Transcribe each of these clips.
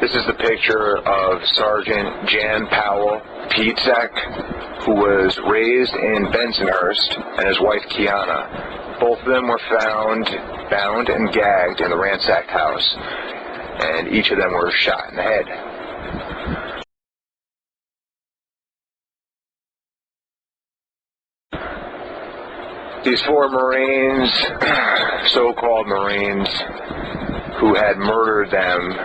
This is the picture of Sergeant Jan Powell Pietzek, who was raised in Bensonhurst, and his wife Kiana. Both of them were found bound and gagged in the ransacked house, and each of them were shot in the head. These four Marines, so-called Marines, who had murdered them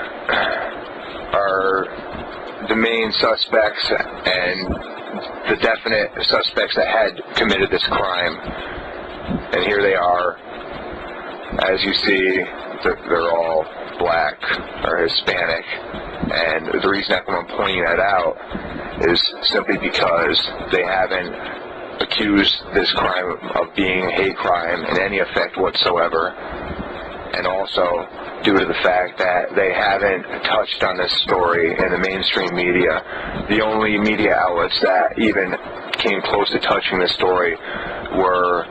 are the main suspects and the definite suspects that had committed this crime. And here they are. As you see, they're all black or Hispanic. And the reason I'm pointing that out is simply because they haven't accused this crime of being a hate crime in any effect whatsoever. And also due to the fact that they haven't touched on this story in the mainstream media. The only media outlets that even came close to touching this story were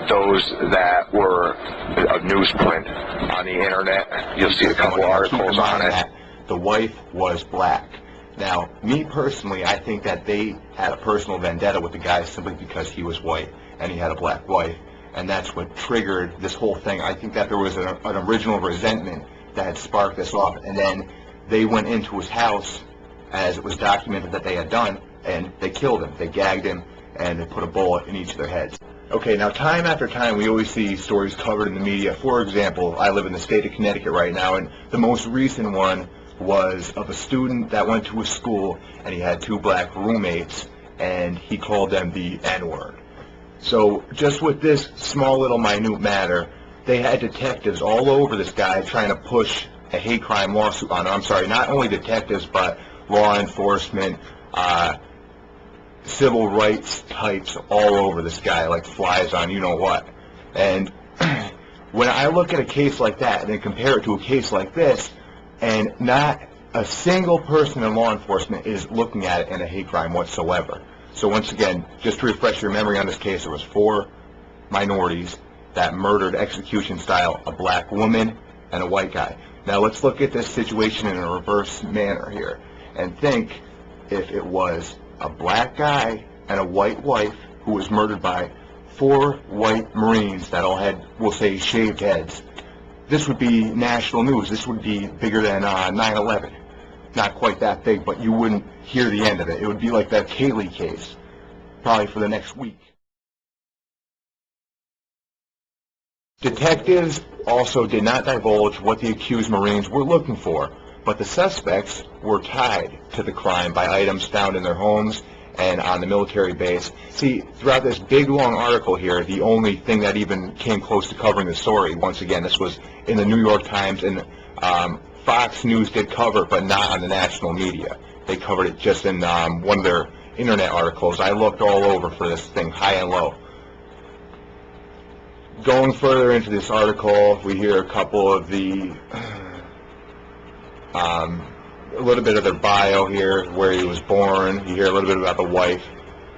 those that were of newsprint on the internet. You'll see a couple articles on it. The wife was black. Now, me personally, I think that they had a personal vendetta with the guy simply because he was white and he had a black wife. And that's what triggered this whole thing. I think that there was an original resentment that had sparked this off, and then they went into his house, as it was documented that they had done, and they killed him. They gagged him, and they put a bullet in each of their heads. Okay, now time after time we always see stories covered in the media. For example, I live in the state of Connecticut right now, and the most recent one was of a student that went to a school, and he had two black roommates, and he called them the N-word. So just with this small little minute matter, they had detectives all over this guy trying to push a hate crime lawsuit on him. I'm sorry, not only detectives, but law enforcement, civil rights types all over this guy like flies on you-know-what. And when I look at a case like that and then compare it to a case like this, and not a single person in law enforcement is looking at it in a hate crime whatsoever. So once again, just to refresh your memory on this case, there was four minorities that murdered execution style, a black woman and a white guy. Now let's look at this situation in a reverse manner here and think if it was a black guy and a white wife who was murdered by four white Marines that all had, we'll say, shaved heads. This would be national news. This would be bigger than 9/11. Not quite that big, but you wouldn't hear the end of it. It would be like that Kaylee case, probably for the next week. Detectives also did not divulge what the accused Marines were looking for, but the suspects were tied to the crime by items found in their homes and on the military base. See, throughout this big, long article here, the only thing that even came close to covering the story, once again, this was in the New York Times, and Fox News did cover it, but not on the national media. They covered it just in one of their internet articles. I looked all over for this thing, high and low. Going further into this article, we hear a couple of the, a little bit of their bio here, where he was born. You hear a little bit about the wife.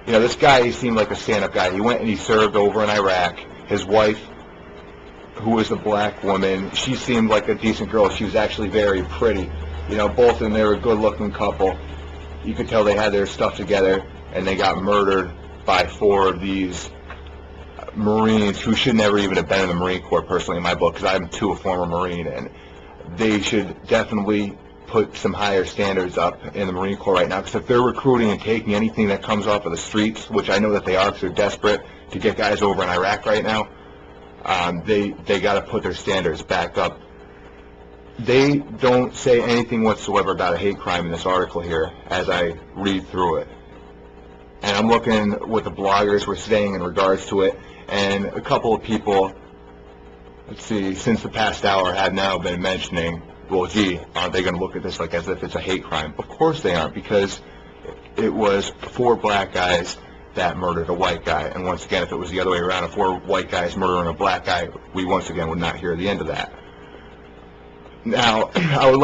You know, this guy, he seemed like a stand-up guy. He went and he served over in Iraq. His wife, who was a black woman, she seemed like a decent girl. She was actually very pretty. You know, both of them, they were a good-looking couple. You could tell they had their stuff together, and they got murdered by four of these Marines who should never even have been in the Marine Corps, personally, in my book, because I'm too a former Marine, and they should definitely put some higher standards up in the Marine Corps right now, because if they're recruiting and taking anything that comes off of the streets, which I know that they are because they're desperate to get guys over in Iraq right now, they got to put their standards back up. They don't say anything whatsoever about a hate crime in this article here as I read through it. And I'm looking what the bloggers were saying in regards to it, and a couple of people, let's see, since the past hour have now been mentioning, well, gee, aren't they going to look at this like as if it's a hate crime? Of course they aren't, because it was four black guys that murdered a white guy. And once again, if it was the other way around, if four white guys murdering a black guy, we once again would not hear the end of that. Now, I would like